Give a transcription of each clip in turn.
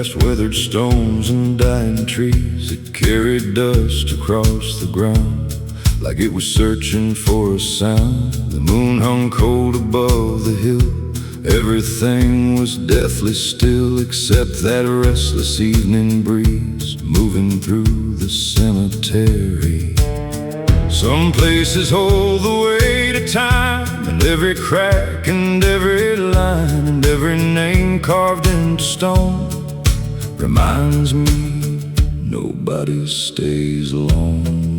past weathered stones and dying trees. It carried dust across the ground like it was searching for a sound. The moon hung cold above the hill. Everything was deathly still except that restless evening breeze moving through the cemetery. Some places hold the weight of time, and every crack and every line and every name carved into stone reminds me nobody stays alone.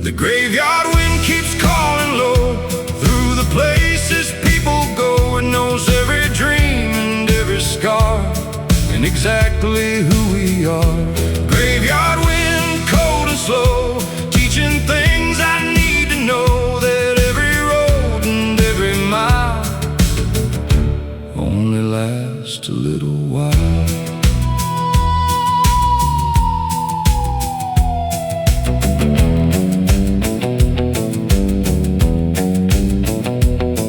The graveyard wind keeps calling low through the places people go. It knows every dream and every scar and exactly who we are. Graveyard wind, cold and slow, teaching things I need to know. That every road and every mile only lasts a little while.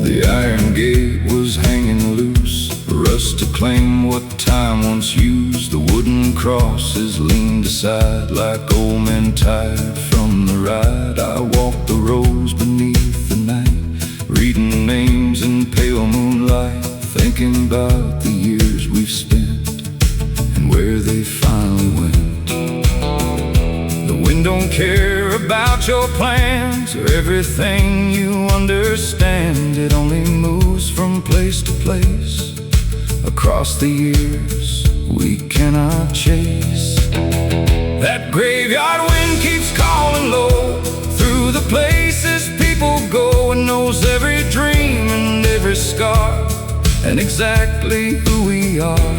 The iron gate was hanging loose for us to claim what time once used. The wooden crosses leaned aside like old men tired from the ride. I walked the rows beneath the night, reading names in pale moonlight, thinking about the years we've spent and where they finally went. The wind don't care about your plans or everything you understand. It only moves from place to place across the years we cannot chase. That graveyard wind keeps calling low through the places people go. It knows every dream and every scar and exactly who we are.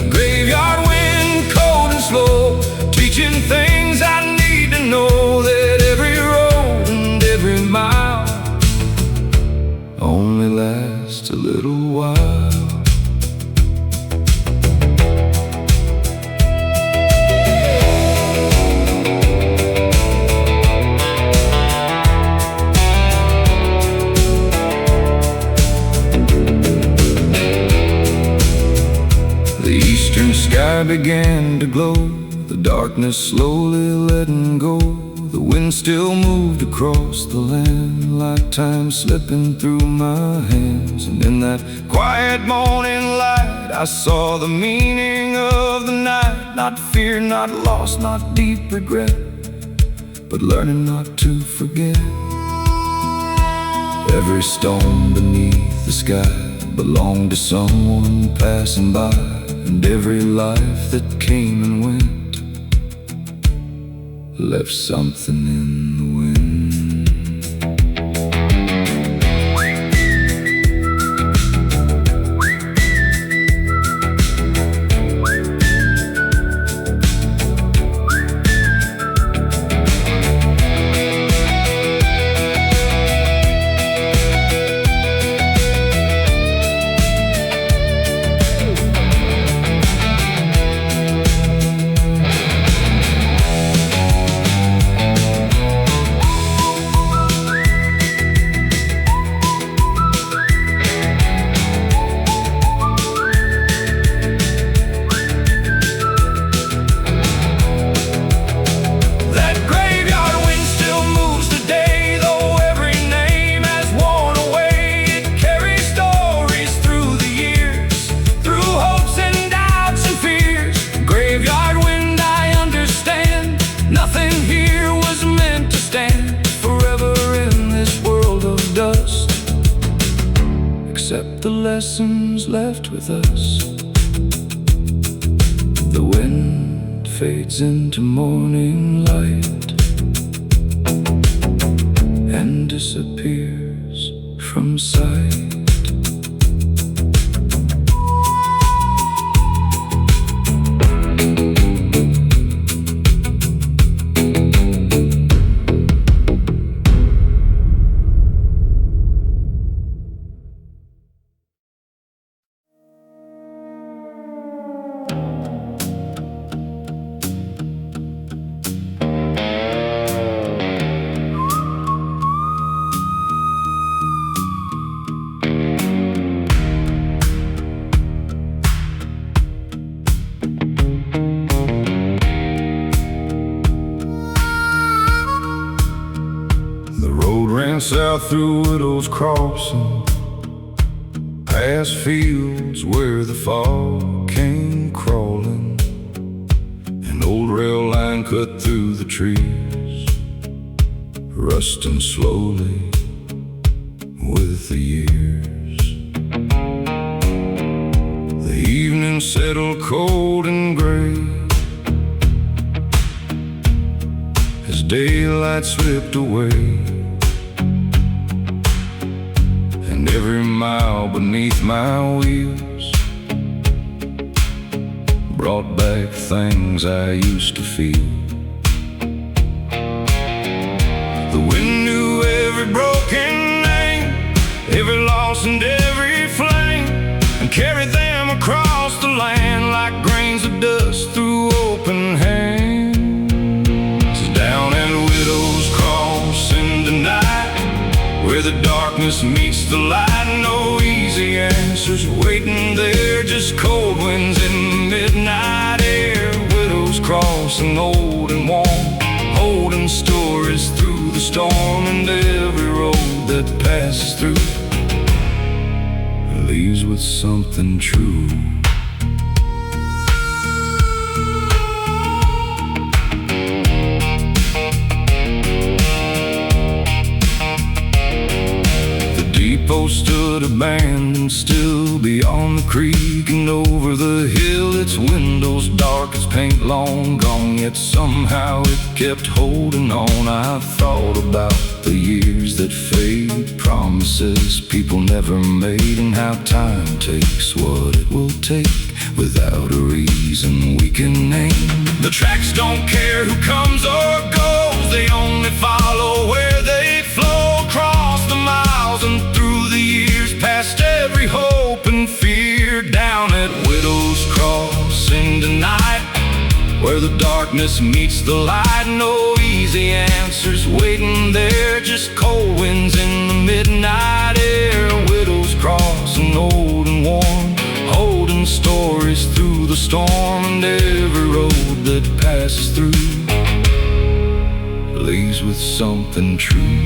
Graveyard wind, cold and slow, teaching things I need to know. That every road and every mile only lasts a little while. The eastern sky began to glow, the darkness slowly letting go. The wind still moved across the land like time slipping through my hands. And in that quiet morning light I saw the meaning of the night. Not fear, not loss, not deep regret, but learning not to forget. Every stone beneath the sky belonged to someone passing by, and every life that came and went left something in the wind. Except the lessons left with us. The wind fades into morning light and disappears from sight. south through Widow's Crossing, past fields where the fog came crawling. An old rail line cut through the trees, rusting slowly with the years. The evening settled cold and gray as daylight slipped away, and every mile beneath my wheels brought back things I used to feel. The wind knew every broken name, every loss and every flame, and carried them across the land like grains of dust through open hands. Down at Widow's Crossing tonight, where the darkness meets the light, no easy answers waiting there, just cold winds in the midnight air. Widow's Crossing, old and warm, holding stories through the storm, and every road that passes through leaves with something true. The depot stood abandoned still beyond the creek, and over the hill its windows dark as paint long gone, yet somehow it kept holding on. I thought about the years that fade, promises people never made, and how time takes what it will take without a reason we can name. The tracks don't care who comes or goes, they only follow where they flow, across the miles and through the years, past every hope and fear. Down at Widow's Crossing tonight, where the darkness meets the light, no easy answers waiting there, just cold winds in the midnight air. Widow's Crossing, old and warm, holding stories through the storm, and every road that passes through leaves with something true.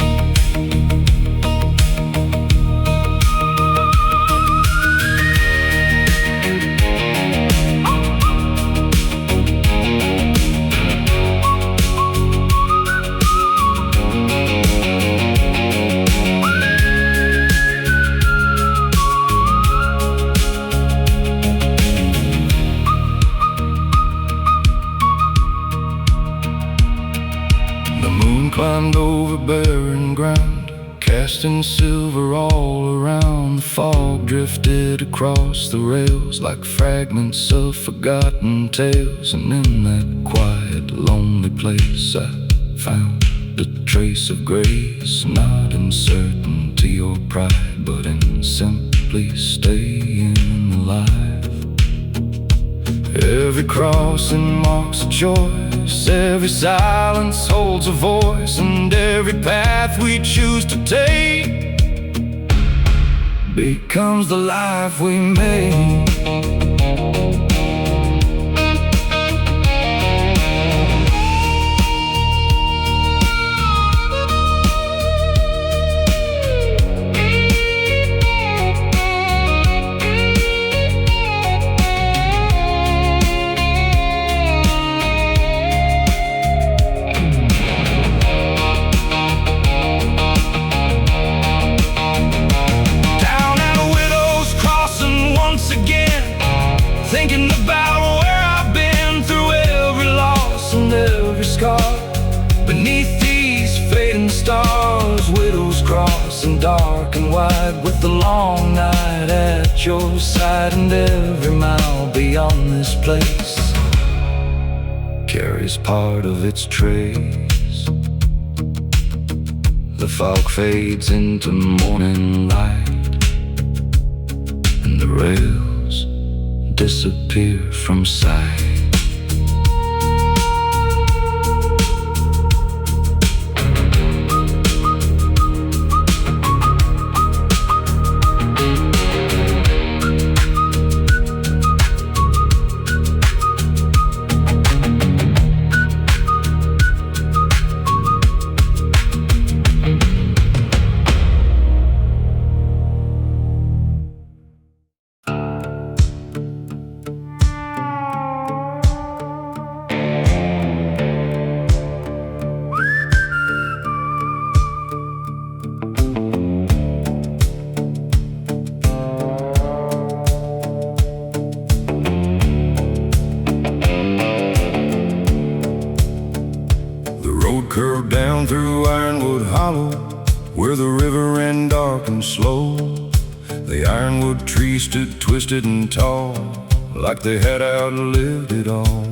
Climbed over barren ground, casting silver all around. The fog drifted across the rails like fragments of forgotten tales, and in that quiet, lonely place I found a trace of grace, not in certainty or pride, but in simply staying alive. Every crossing marks a choice, every silence holds a voice, and every path we choose to take becomes the life we make. Thinking about where I've been, through every loss and every scar, beneath these fading stars. Widow's Crossing, dark and wide, with the long night at your side, and every mile beyond this place carries part of its trace. The fog fades into morning light, and the rails disappear from sight. curved down through Ironwood Hollow, where the river ran dark and slow. The ironwood trees stood twisted and tall, like they had outlived it all.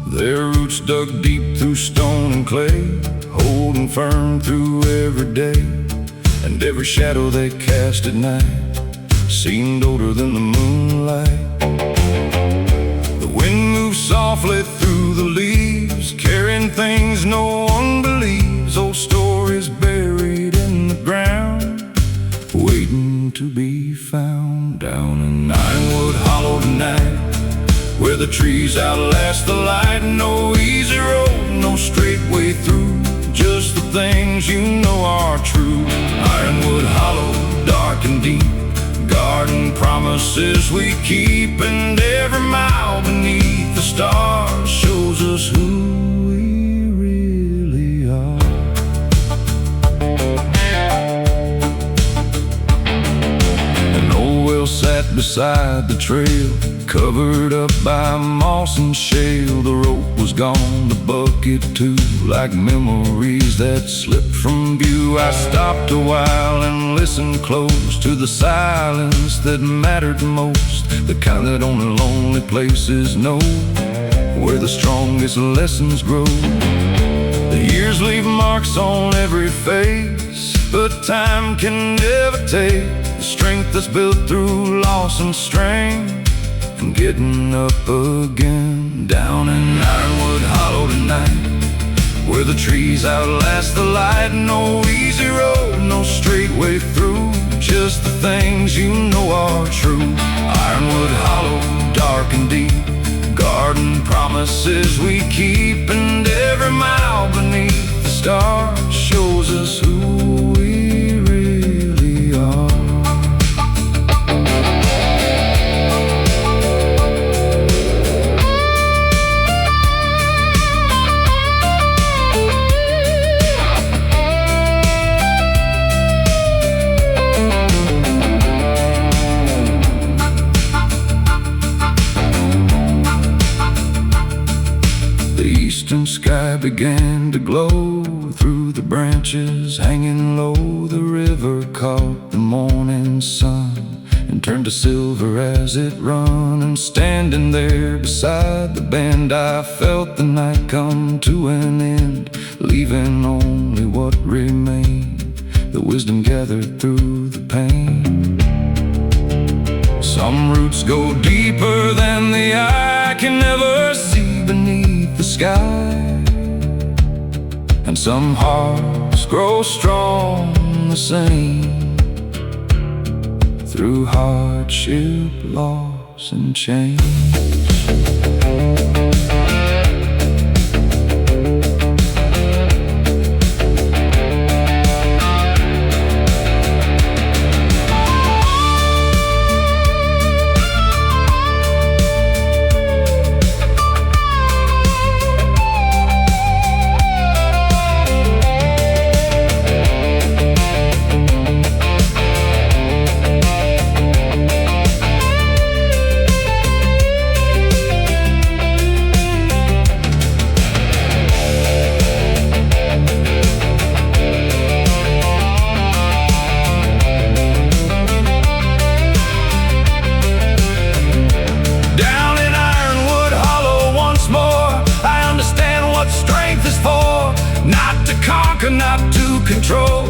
Their roots dug deep through stone and clay, holding firm through every day. And every shadow they cast at night seemed older than the moonlight. The wind moved softly through the leaves, carrying things no one believes. Old stories buried in the ground, waiting to be found. Down in Ironwood Hollow tonight, where the trees outlast the light. No easy road, no straight way through, just the things you know are true. Ironwood Hollow, dark and deep, garden promises we keep. And every mile beneath the stars shows us who we really are. An old well sat beside the trail, covered up by moss and shale. The rope was gone, the bucket too, like memories that slipped from view. I stopped a while and listened close to the silence that mattered most, the kind that only lonely places know, where the strongest lessons grow. The years leave marks on every face, but time can never take the strength that's built through loss and strain, and getting up again. Down in Ironwood Hollow tonight, where the trees outlast the light. No easy road, no straight way through, just the things you know are true. Ironwood Hollow, dark and deep, garden promises we keep. And every mile beneath the stars shows us who we really are. The eastern sky began to glow through the branches hanging low. The river caught the morning sun and turned to silver as it run. And standing there beside the band, I felt the night come to an end, leaving only what remained, the wisdom gathered through the pain. Some roots go deeper than the eye can ever see beneath the sky, and some hearts grow strong the same through hardship, loss, and change. Not to control,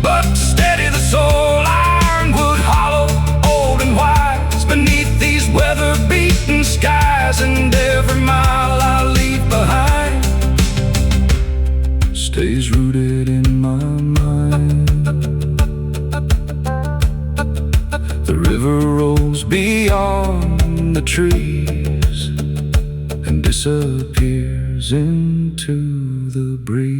but to steady the soul. Ironwood Hollow, old and wise, beneath these weather-beaten skies. And every mile I leave behind stays rooted in my mind. The river rolls beyond the trees and disappears into the breeze.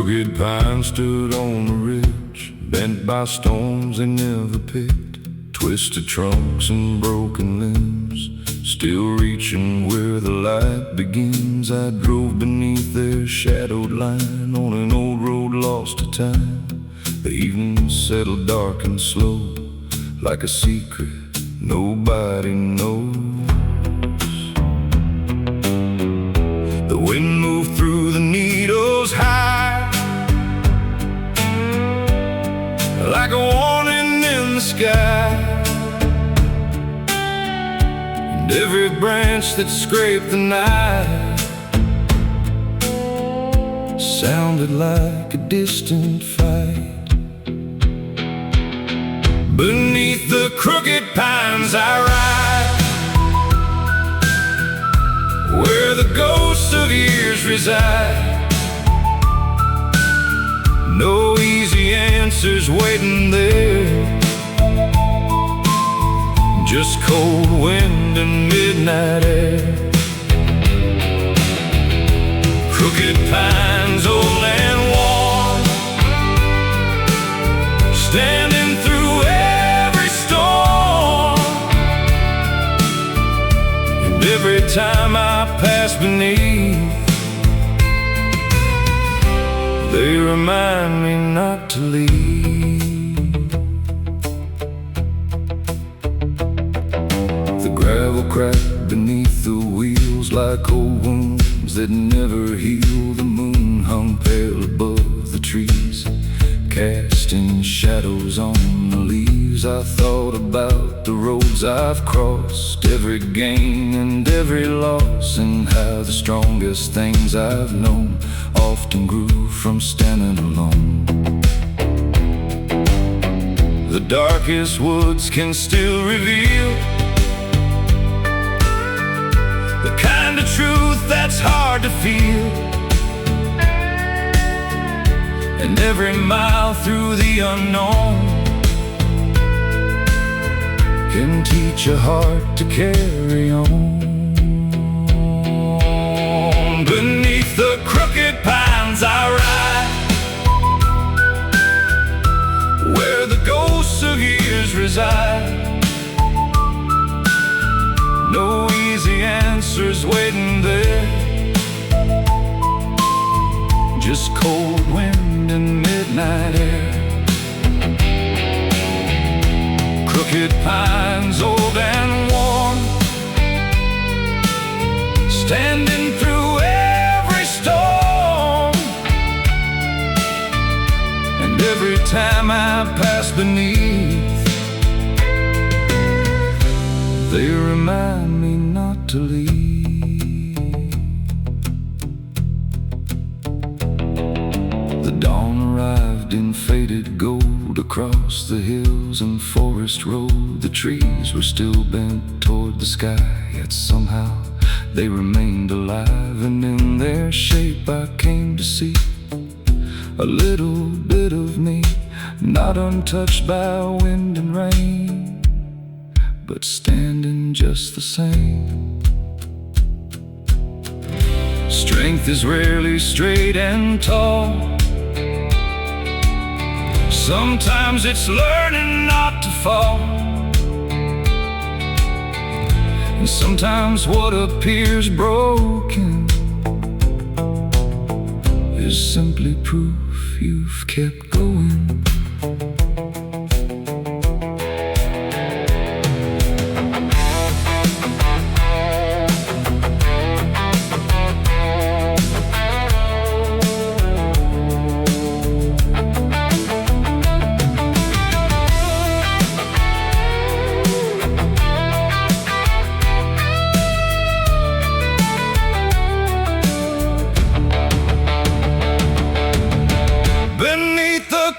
Crooked pines stood on the ridge, bent by storms they never picked, twisted trunks and broken limbs, still reaching where the light begins. I drove beneath their shadowed line on an old road lost to time. The evening settled dark and slow, like a secret nobody knows. The wind moved through the needles high, like a warning in the sky. And every branch that scraped the night sounded like a distant fight. Beneath the crooked pines I ride, where the ghosts of years reside. No easy answers waiting there, just cold wind and midnight air. Crooked pines, old and worn, standing through every storm. And every time I pass beneath, they remind me not to leave. The gravel cracked beneath the wheels like old wounds that never heal. The moon hung pale above the trees, casting shadows on the leaves. I thought about the roads I've crossed, every gain and every loss, and how the strongest things I've known often grew from standing alone. The darkest woods can still reveal the kind of truth that's hard to feel. And every mile through the unknown can teach a heart to carry on. Beneath the crooked pines I ride, where the ghosts of years reside. No easy answers waiting there, just cold wind and midnight air. Crooked pines, old and worn, standing through every storm. And every time I pass beneath, they remind me not to leave. The dawn arrived in faded gold across the hills and forest road. The trees were still bent toward the sky, yet somehow they remained alive. And in their shape I came to see a little bit of me, not untouched by wind and rain, but standing just the same. Strength is rarely straight and tall. Sometimes it's learning not to fall. And sometimes what appears broken is simply proof you've kept going.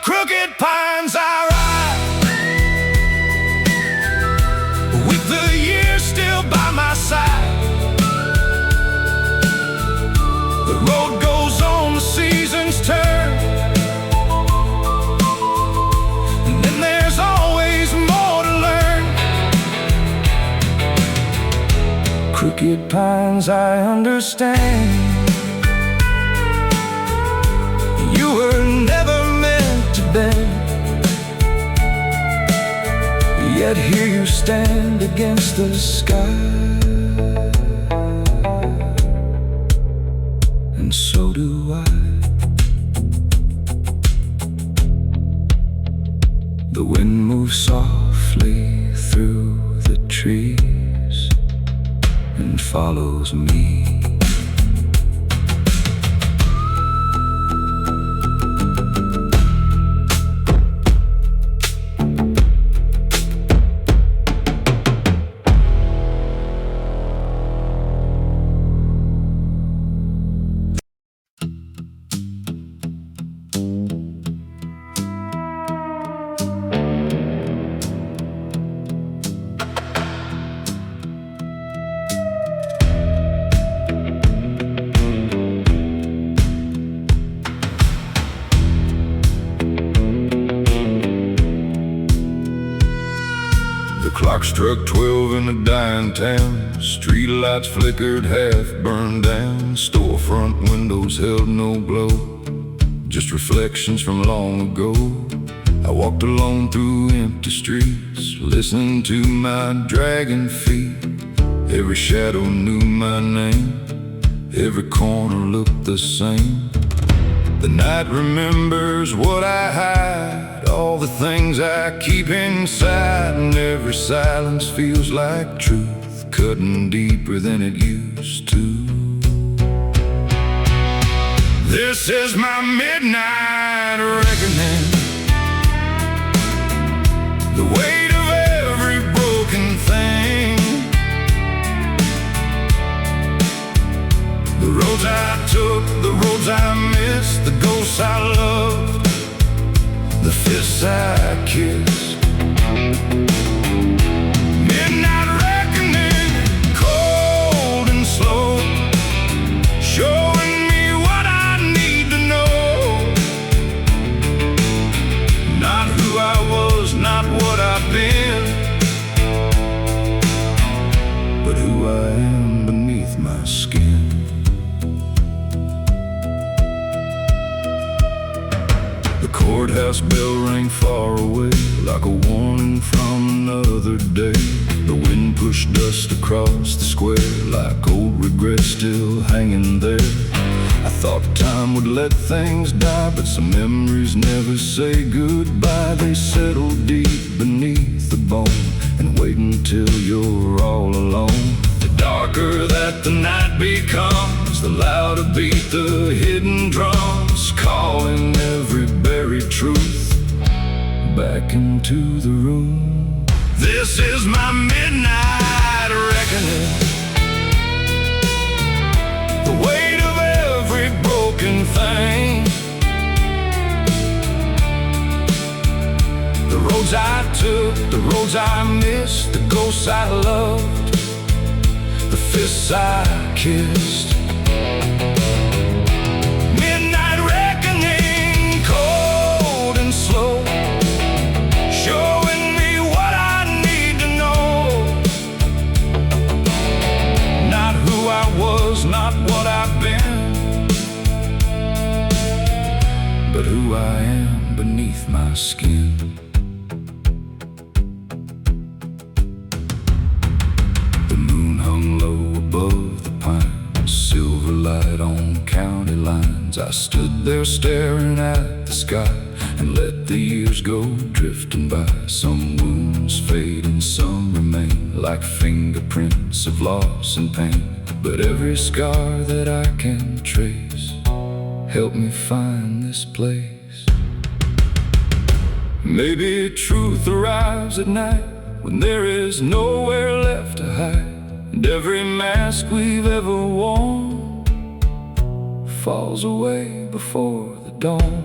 Crooked pines I ride, with the years still by my side. The road goes on, the seasons turn, and then there's always more to learn. Crooked pines I understand, you Yet here you stand against the sky, and so do I. The wind moves softly through the trees and follows me. The clock struck 12 in a dying town. Street lights flickered, half burned down. Storefront windows held no glow, just reflections from long ago. I walked alone through empty streets, listening to my dragging feet. Every shadow knew my name, every corner looked the same. The night remembers what I hide, all the things I keep inside, and every silence feels like truth, cutting deeper than it used to. This is my midnight reckoning, the weight of every broken thing. The roads I took, the roads I missed, the ghosts I loved, the fists I kissed. Midnight reckoning, cold and slow, showing me what I need to know. Not who I was, not what I've been, but who I am beneath my skin. The courthouse bell rang far away, like a warning from another day. The wind pushed dust across the square, like old regrets still hanging there. I thought time would let things die, but some memories never say goodbye. They settle deep beneath the bone and wait until you're all alone. The darker that the night becomes, the louder beat the hidden drums, calling every buried truth back into the room. This is my midnight reckoning, the weight of every broken thing. The roads I took, the roads I missed, the ghosts I loved, the fists I kissed. Midnight reckoning, cold and slow, showing me what I need to know. Not who I was, not what I've been, but who I am beneath my skin. Above the pines, silver light on county lines. I stood there staring at the sky and let the years go drifting by. Some wounds fade and some remain, like fingerprints of loss and pain. But every scar that I can trace helped me find this place. Maybe truth arrives at night when there is nowhere left to hide, and every mask we've ever worn falls away before the dawn.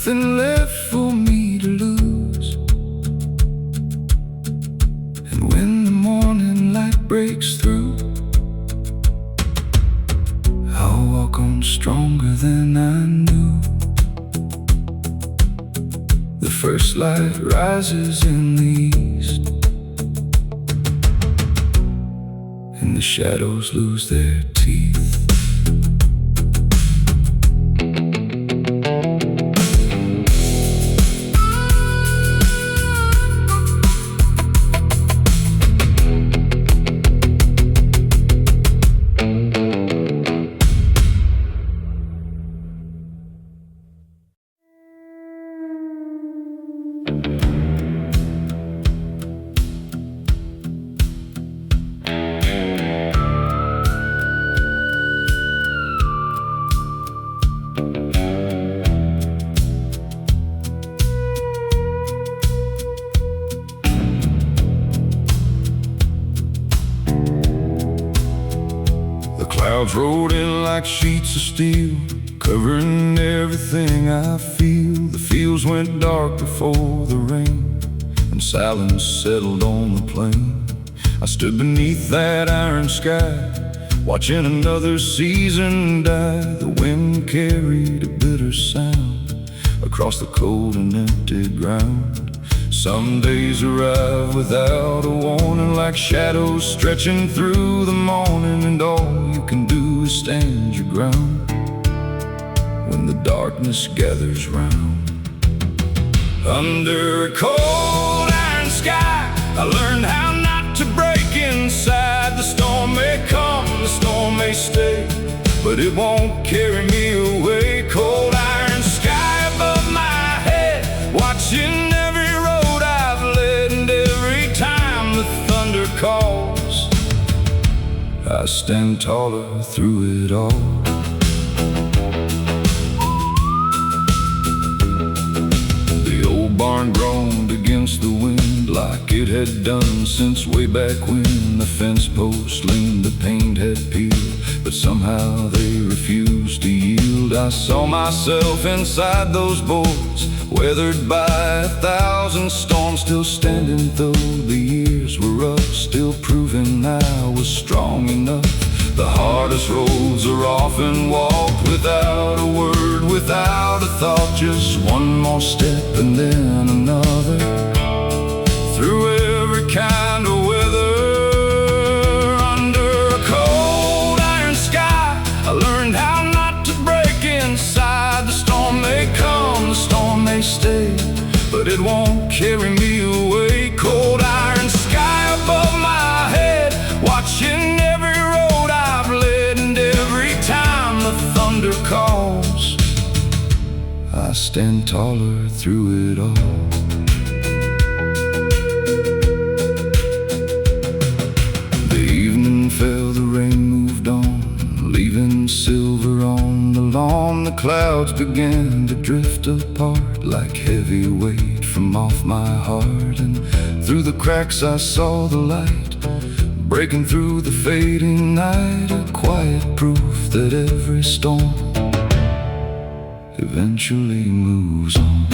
nothing left for me to lose. And when the morning light breaks through, I'll walk on stronger than I knew. The first light rises in the east, and the shadows lose their teeth. Clouds rolled in like sheets of steel, covering everything I feel. The fields went dark before the rain, and silence settled on the plain. I stood beneath that iron sky, watching another season die. The wind carried a bitter sound across the cold and empty ground. Some days arrive without a warning, like shadows stretching through the morning, and all you can do is stand your ground when the darkness gathers round. Under a cold iron sky, I learned how not to break inside. The storm may come, the storm may stay, but it won't carry me away. Cold iron sky above my head, watching every road I've led, and every time the thunder calls, I stand taller through it all. The old barn groaned against the wind like it had done since way back when. The fence posts leaned, the paint had peeled, but somehow they refused to yield. I saw myself inside those boards, weathered by 1,000 storms, still standing though the years were rough, still proving I was strong enough. The hardest roads are often walked without a word, without a thought, just one more step and then another, through every kind of weather. Under a cold iron sky, I learned how not to break inside. The storm may come, the storm may stay, but it won't carry me away. Cold iron sky above my head, watching every road I've led, and every time the thunder calls, I stand taller through it all. The evening fell, the rain moved on, leaving silver on the lawn. The clouds began to drift apart like heavy weight from off my heart, and through the cracks I saw the light breaking through the fading night, a quiet proof that every storm eventually moves on.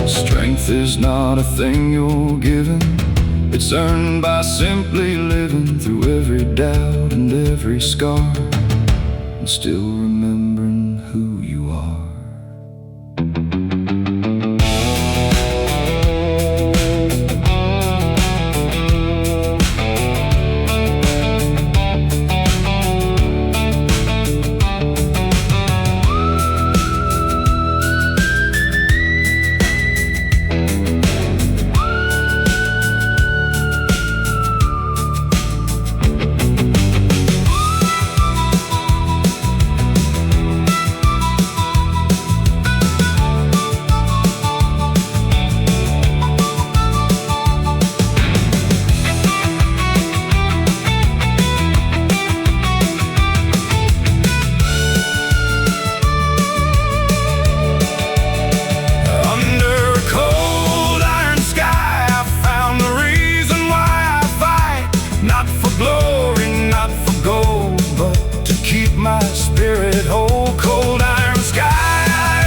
Strength is not a thing you're given, it's earned by simply living through every doubt and every scar, and still remembering who you are. My spirit whole, cold iron sky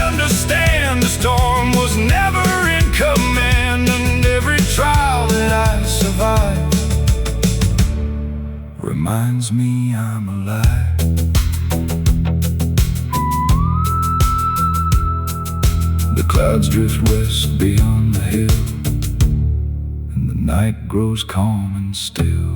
reminds me I'm alive. The clouds drift west beyond the hill, and the night grows calm and still.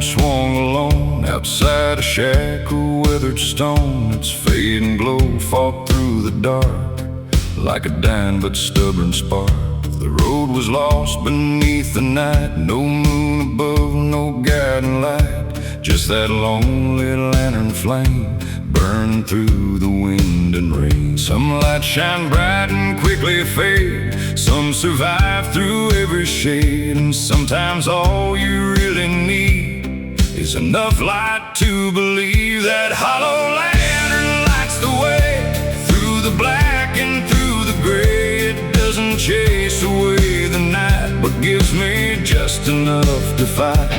Swung alone outside a shack of weathered stone. Its fading glow fought through the dark like a dying but stubborn spark. The road was lost beneath the night, no moon above, no guiding light, just that lonely lantern flame burned through the wind and rain. Some lights shine bright and quickly fade, some survive through every shade, and sometimes all you really need is enough light to believe that hollow lantern lights the way through the black and through the gray. It doesn't chase away the night, but gives me just enough to fight.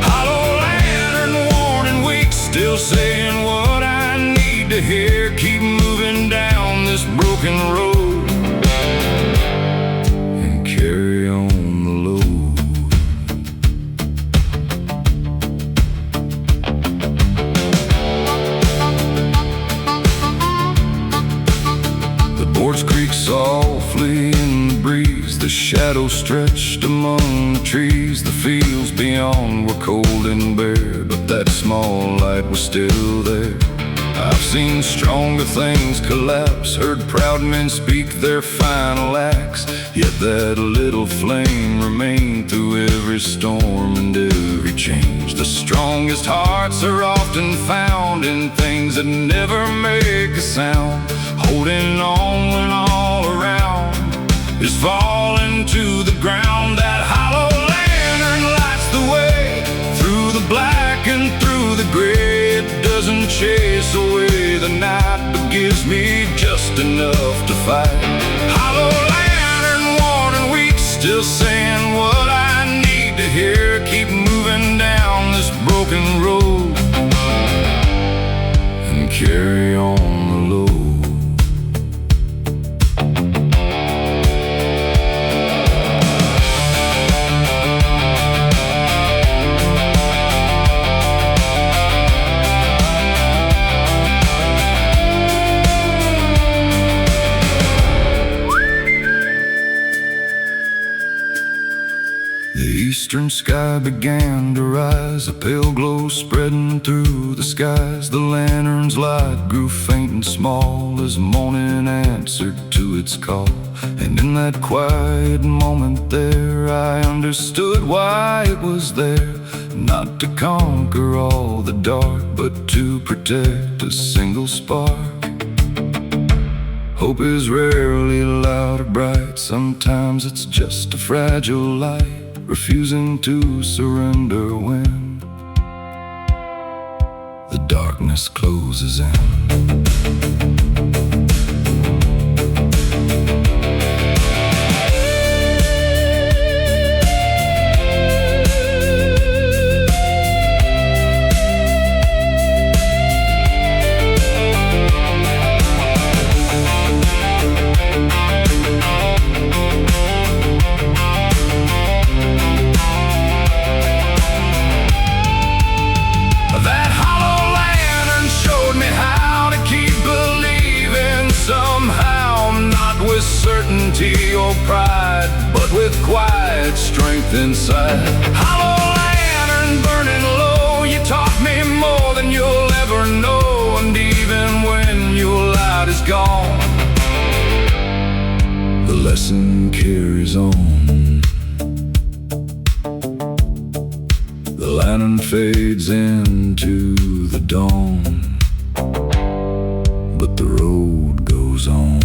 Hollow lantern warning weak, still saying what I need to hear. Keep moving down this broken road and carry on the load. Boards creak softly in the breeze, the shadows stretched among the trees. The fields beyond were cold and bare, but that small light was still there. I've seen stronger things collapse, heard proud men speak their final acts, yet that little flame remained through every storm and every change. The strongest hearts are often found in things that never make a sound, holding on when all around is falling to the ground. That hollow lantern lights the way through the black and through the gray. It doesn't chase away the night, but gives me just enough to fight. Hollow lantern warning weak, still saying what I need to hear. Keep moving down this broken road and carry on the load. The eastern sky began to rise, a pale glow spreading through the skies. The lantern's light grew faint and small as morning answered to its call. And in that quiet moment there, I understood why it was there. Not to conquer all the dark, but to protect a single spark. Hope is rarely loud or bright, sometimes it's just a fragile light, refusing to surrender when the darkness closes in. Certainty or pride, but with quiet strength inside. Hollow lantern burning low, you taught me more gone. The lesson carries on. The lantern fades into the dawn, but the road goes on.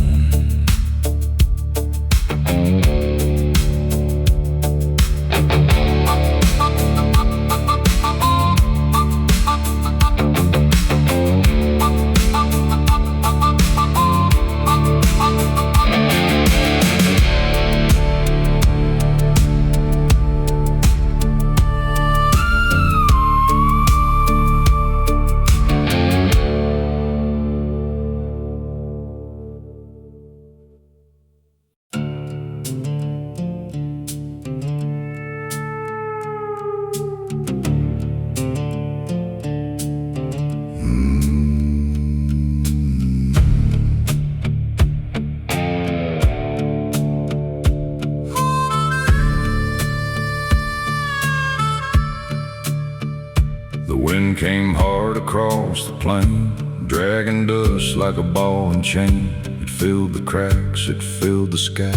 The wind came hard across the plain, dragging dust like a ball and chain. It filled the cracks, it filled the sky,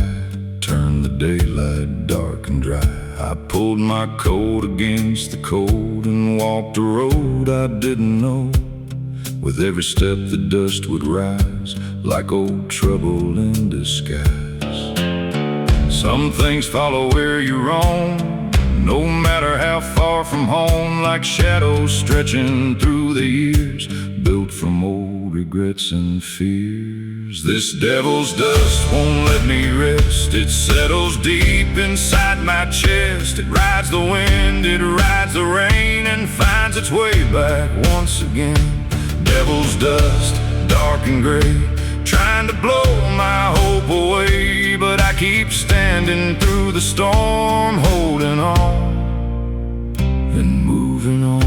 turned the daylight dark and dry. I pulled my coat against the cold and walked a road I didn't know. With every step the dust would rise, like old trouble in disguise. Some things follow where you roam, no matter how far from home, like shadows stretching through the years, built from old regrets and fears. This devil's dust won't let me rest. It settles deep inside my chest. It rides the wind, it rides the rain, and finds its way back once again. Devil's dust, dark and gray, trying to blow my hope away, but I keep standing through the storm, holding on and moving on.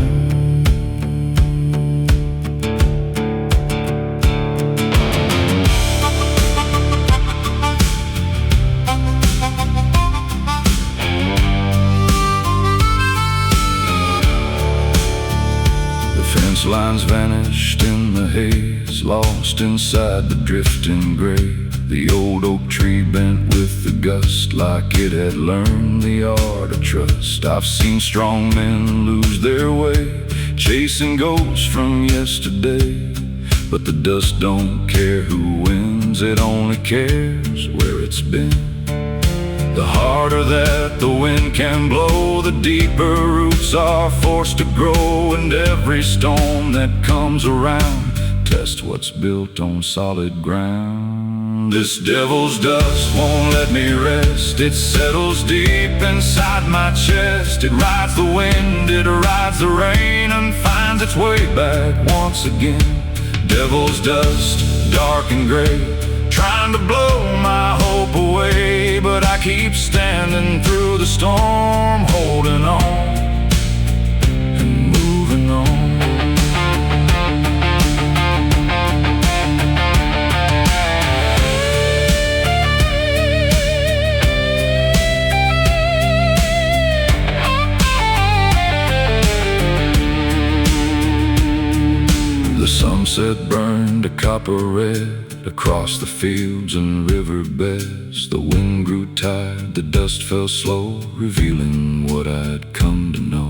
The fence lines vanished in the haze, lost inside the drifting gray. The old oak tree bent with the gust, like it had learned the art of trust. I've seen strong men lose their way, chasing ghosts from yesterday. But the dust don't care who wins, it only cares where it's been. The harder that the wind can blow, the deeper roots are forced to grow. And every storm that comes around tests what's built on solid ground. This devil's dust won't let me rest. It settles deep inside my chest. It rides the wind, it rides the rain, and finds its way back once again. Devil's dust, dark and gray, trying to blow my hope away, but I keep standing through the storm, holding on and moving on. The sunset burned a copper red across the fields and riverbeds. The wind grew tired, the dust fell slow, revealing what I'd come to know.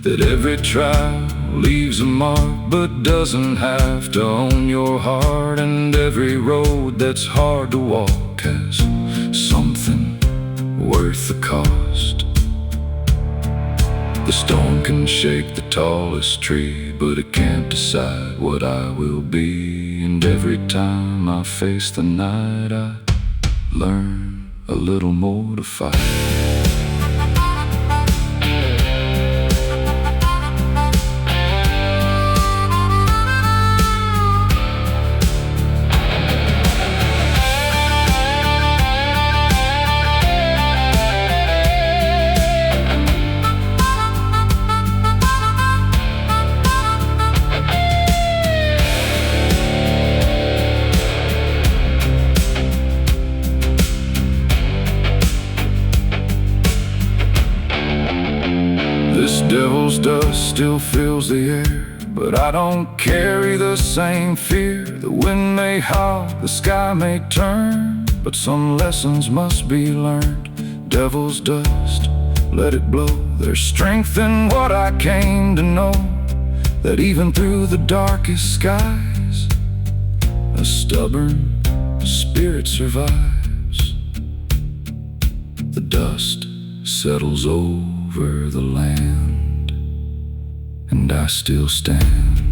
That every trial leaves a mark, but doesn't have to own your heart. And every road that's hard to walk has something worth the cost. The storm can shake the tallest tree, but it can't decide what I will be. And every time I face the night, I learn a little more to fight. Devil's dust still fills the air, but I don't carry the same fear. The wind may howl, the sky may turn, but some lessons must be learned. Devil's dust, let it blow. There's strength in what I came to know, that even through the darkest skies, a stubborn spirit survives. The dust settles over the land, and I still stand.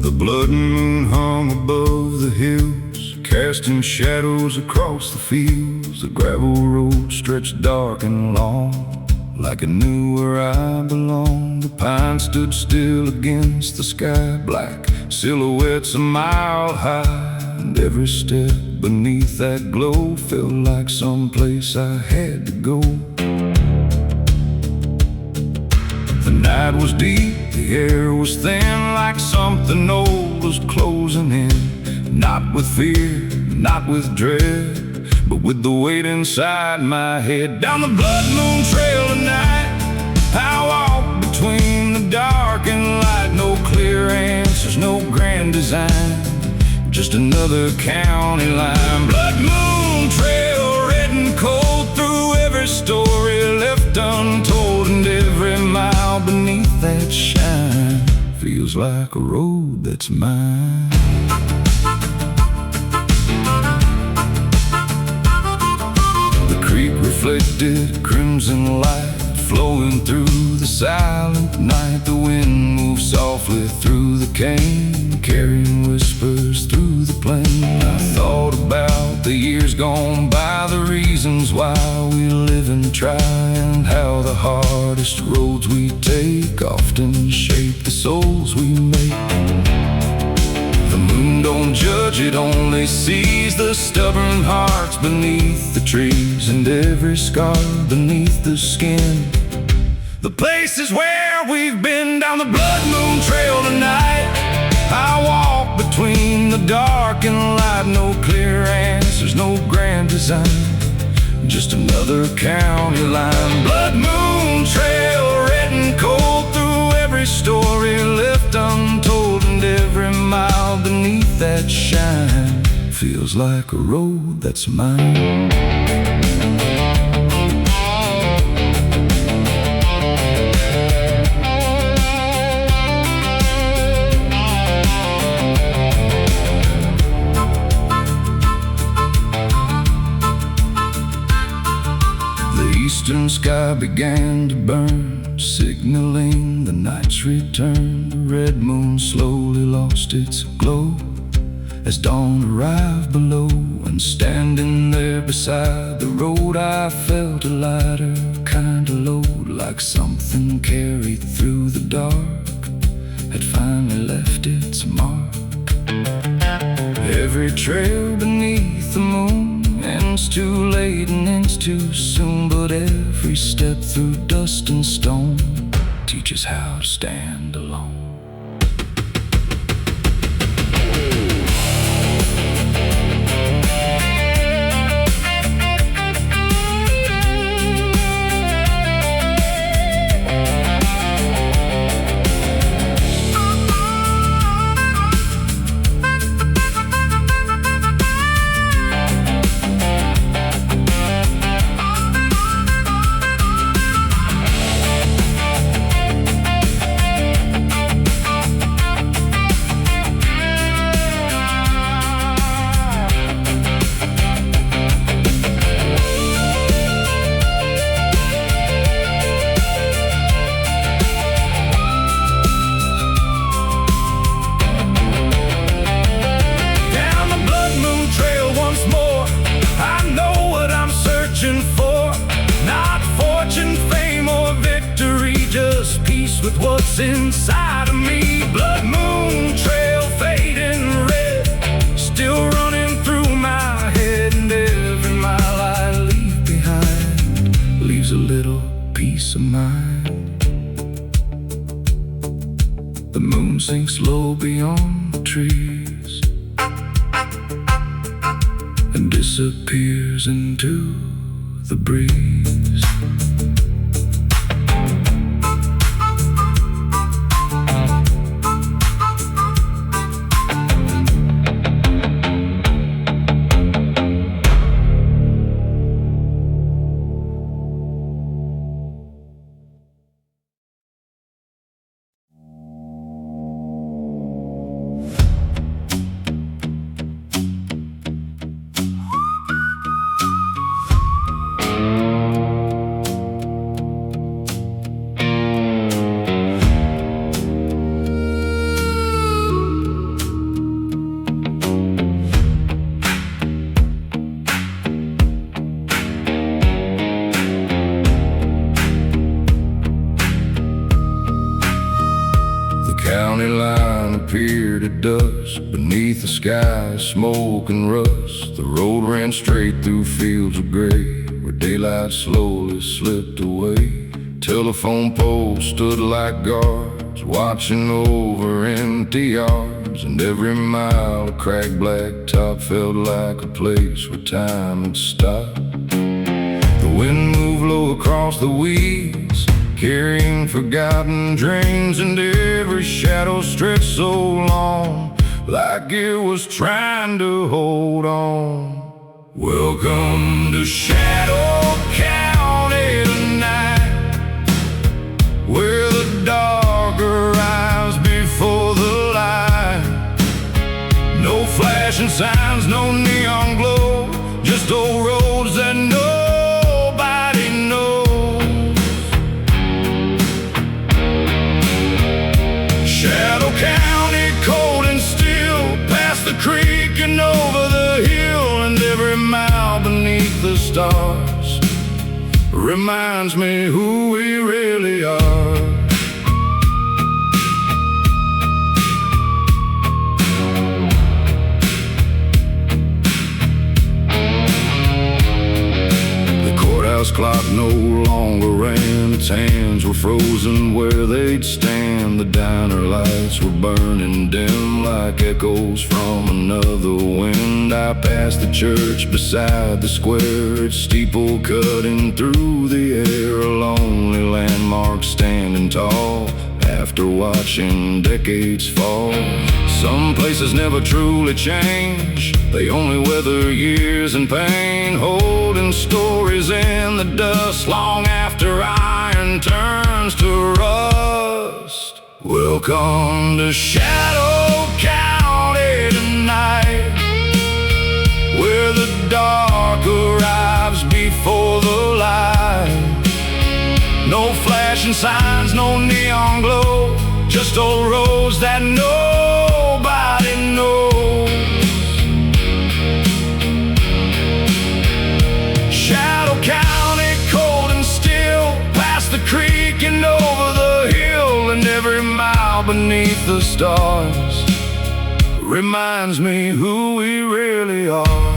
The blood moon hung above the hills, casting shadows across the fields. The gravel road stretched dark and long, like I knew where I belonged. The pine stood still against the sky, black silhouettes a mile high, and every step beneath that glow felt like some place I had to go. The night was deep, the air was thin, like something old was closing in. Not with fear, not with dread, but with the weight inside my head. Down the blood moon trail tonight, I walk between the dark and light. No clear answers, no grand design, just another county line. Blood moon trail, red and cold, through every story left untold, and every mile beneath that shine feels like a road that's mine. The creek reflected crimson light, flowing through the silent night. The wind moved softly through the cane, carrying whispers through the plain. I thought about the years gone by, the reasons why we live and try, and how the hardest roads we take often shape the souls we make. The moon don't judge, it only sees the stubborn hearts beneath the trees, and every scar beneath the skin. The places where we've been. Down the blood moon trail tonight, I walk between the dark and light. No clear answers, no grand design, just another county line. Blood moon trail, red and cold, through every story left untold, and every mile beneath that shine feels like a road that's mine. eastern sky began to burn, signaling the night's return. The red moon slowly lost its glow as dawn arrived below, and standing there beside the road I felt a lighter kind of load, like something carried through the dark had finally left its mark. Every trail beneath the moon ends too late and ends too soon, but every step through dust and stone teaches how to stand alone. darkness inside of me. Blood moon trail fading red, still running through my head. And every mile I leave behind leaves a little peace of mind. The moon sinks low beyond the trees and disappears into the breeze. County line appeared at dusk, beneath the sky, smoke and rust. The road ran straight through fields of gray, where daylight slowly slipped away. Telephone poles stood like guards, watching over empty yards. And every mile a cracked black top felt like a place where time had stopped. The wind moved low across the weeds, carrying forgotten dreams, and every shadow stretched so long, like it was trying to hold on. Welcome to Shadow County tonight, where the dark arrives before the light. No flashing signs, no neon glow, just old roads that nobody knows. Shadow County, cold and still, past the creek and over the hill. And every mile beneath the stars reminds me who we really are. Clock no longer ran, its hands were frozen where they'd stand. The diner lights were burning dim like echoes from another wind. I passed the church beside the square, its steeple cutting through the air. A lonely landmark standing tall after watching decades fall. Some places never truly change, they only weather years and pain, holding stories in the dust long after iron turns to rust. Welcome to Shadow County tonight, where the dark arrives before the light. No flashing signs, no neon glow, just old roads that nobody knows. Shadow County, cold and still, past the creek and over the hill. And every mile beneath the stars reminds me who we really are.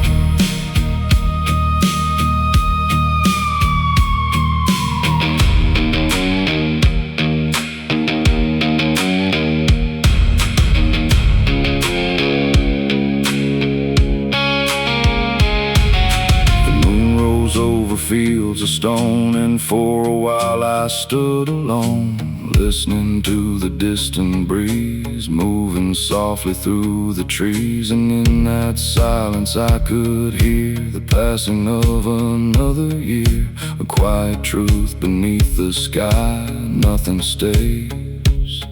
Fields of stone, and for a while I stood alone, listening to the distant breeze moving softly through the trees. And in that silence I could hear the passing of another year, a quiet truth beneath the sky. Nothing stays,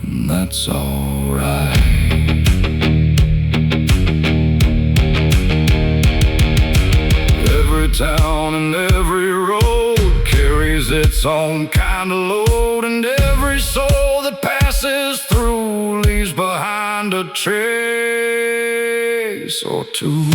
and that's alright. Every town and every road carries its own kind of load, and every soul that passes through leaves behind a trace or two.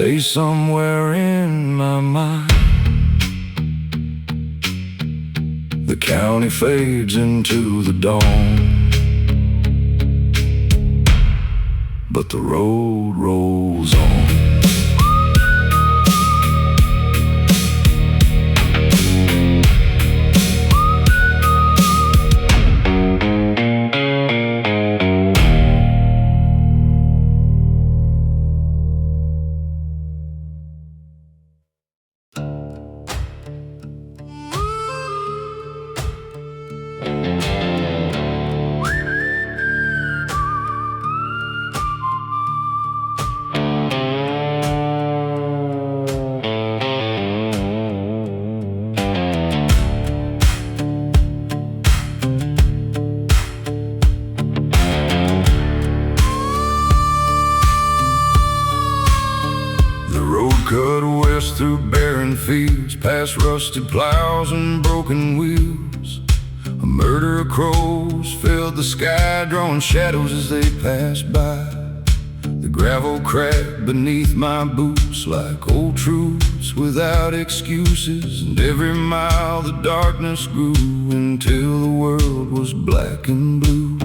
stay somewhere in my mind. The county fades into the dawn, but the road rolls on. Cut west through barren fields, past rusted plows and broken wheels. A murder of crows filled the sky, drawing shadows as they passed by. The gravel cracked beneath my boots like old truths without excuses. And every mile the darkness grew until the world was black and blue.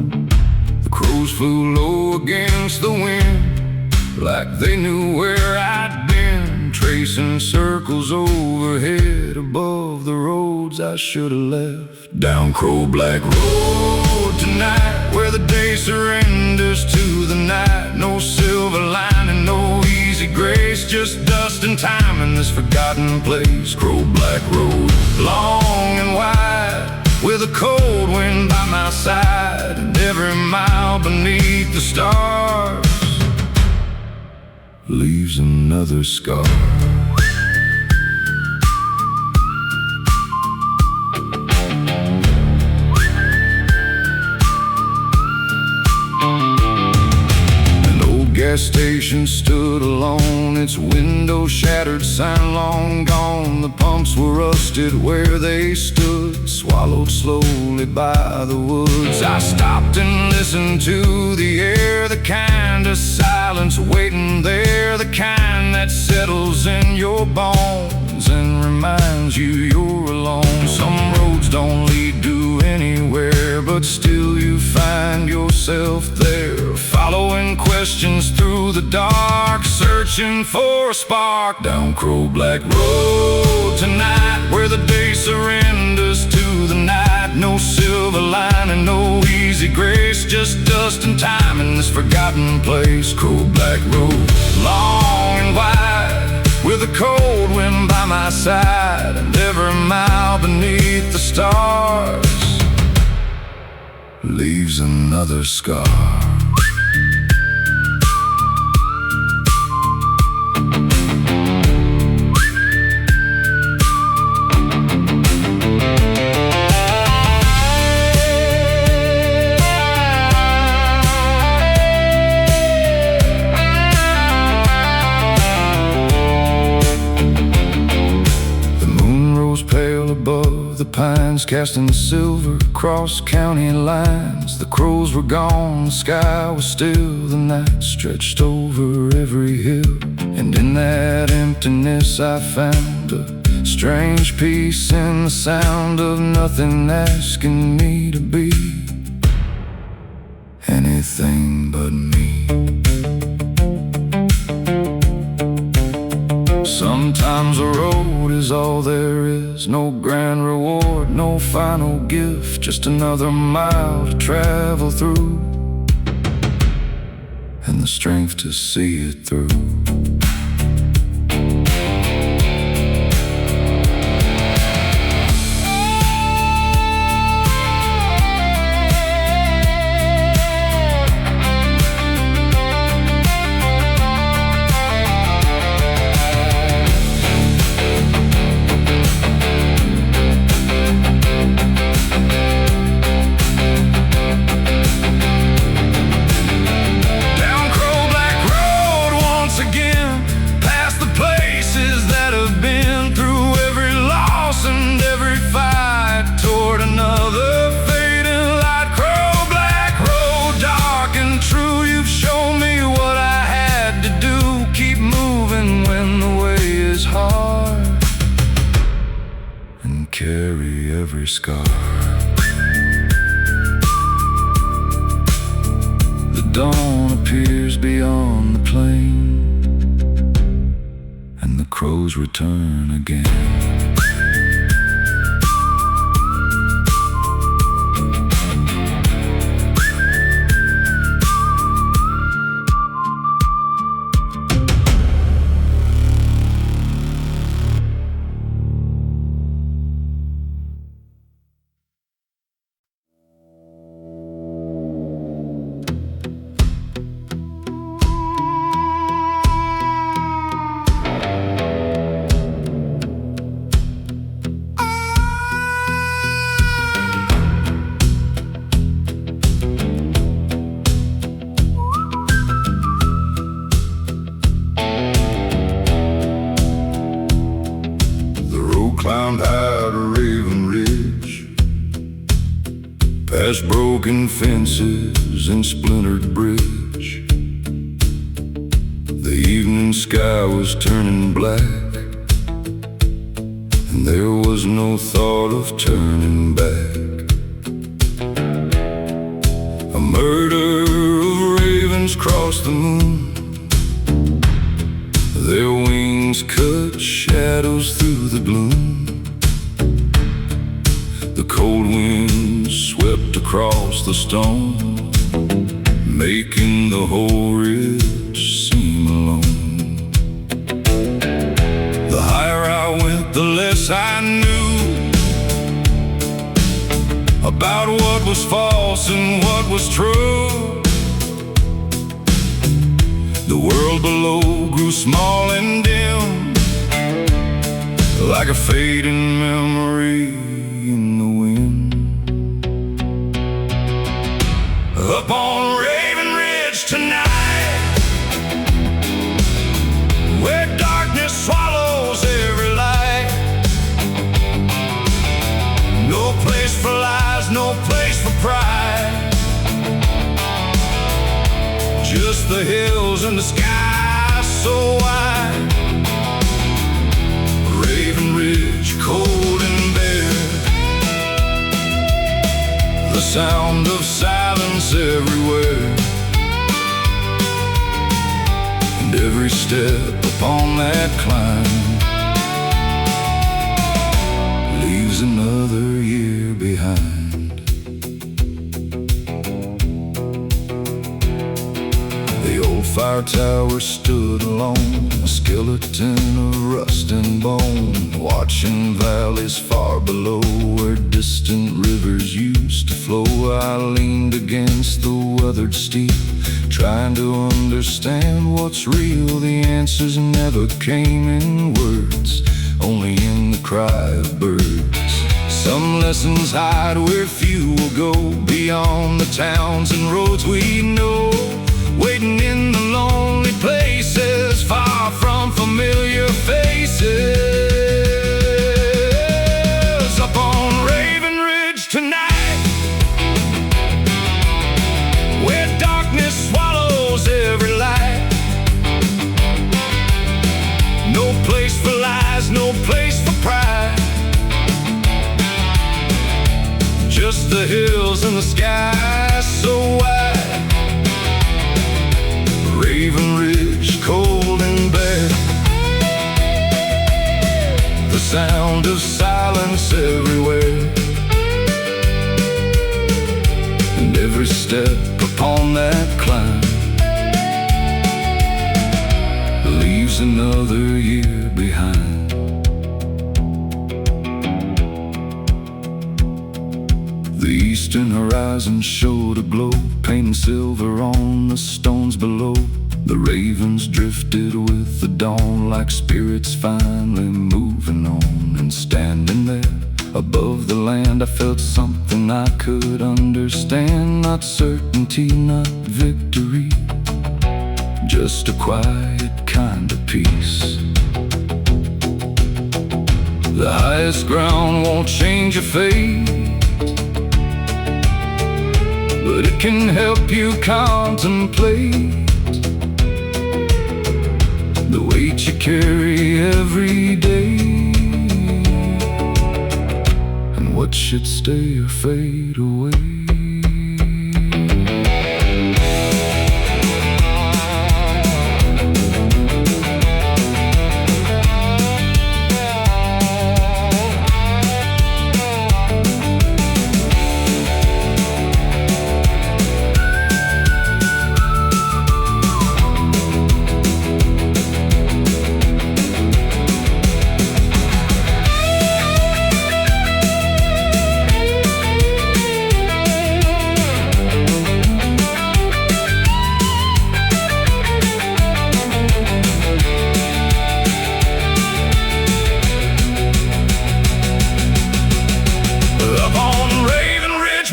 The crows flew low against the wind, like they knew where I'd been, tracing circles overhead above the roads I should have left. Down Crow Black Road tonight, where the day surrenders to the night. No silver lining, no easy grace, just dust and time in this forgotten place. Crow Black Road, long and wide, with a cold wind by my side, and every mile beneath the stars leaves another scar. An old gas station stood alone, its window shattered, sign long gone. The pumps were rusted where they stood, swallowed slowly by the woods. I stopped and listened to the air, the kind of silence waiting there, the kind that settles in your bones and reminds you you're alone. Some roads don't lead to anywhere, but still you find yourself there, following questions through the dark, searching for a spark. Down Crow Black Road tonight, where the day surrenders to the night. No silver lining, no easy grace, just dust and time in this forgotten place. Crow Black Road, long and wide, with a cold wind by my side, and every mile beneath the stars leaves another scar. Pale above the pines, casting silver across county lines. The crows were gone, the sky was still, the night stretched over every hill. And in that emptiness I found a strange peace in the sound of nothing asking me to be anything but me. Sometimes a road is all there is, no grand reward, no final gift, just another mile to travel through, and the strength to see it through. Again, and carry every scar. The dawn appears beyond the plain, and the crows return again. Climbed high to Raven Ridge, past broken fences and splintered bridge. The evening sky was turning black, and there was no thought of turning back. A murder of ravens crossed the moon, their wings cut shadows through the gloom. The cold wind swept across the stone, making the whole ridge seem alone. The higher I went, the less I knew about what was false and what was true. The world below grew small and dim, like a fading memory in the wind. Up on Raven Ridge tonight, where darkness swallows every light. No place for lies, no place for pride, just the hills and the sky so wide. Raven Ridge, cold and bare, the sound of silence everywhere, and every step upon that climb leaves another year behind. The old fire tower stood alone, a skeleton of rust and bone, watching valleys far below where distant rivers used to flow. I leaned against the weathered steep, trying to understand what's real. The answers never came in words, only in the cry of birds. Some lessons hide where few will go, beyond the towns and roads we know, waiting in the lonely places, far from familiar faces. Up on Raven Ridge tonight, where darkness swallows every light. No place for lies, no place for pride, just the hills and the sky so wide. Raven Ridge, cold and bare, the sound of silence everywhere, and every step upon that climb leaves another year behind. The eastern horizon showed a glow, painting silver on the stones below. The ravens drifted with the dawn, like spirits finally moving on. And standing there above the land, I felt something I could understand. Not certainty, not victory, just a quiet kind of peace. The highest ground won't change your fate, but it can help you contemplate the weight you carry every day. what should stay or fade away.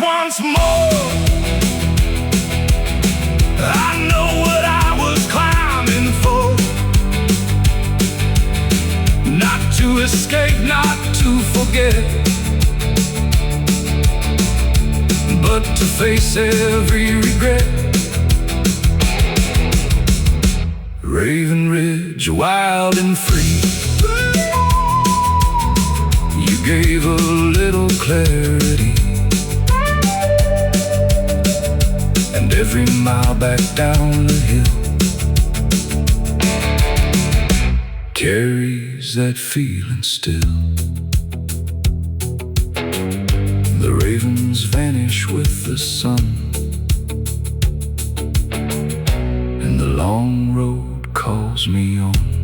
Once more, I know what I was climbing for. Not to escape, not to forget, but to face every regret. Raven Ridge, wild and free, you gave a little clarity. Every mile back down the hill carries that feeling still. The ravens vanish with the sun, and the long road calls me on.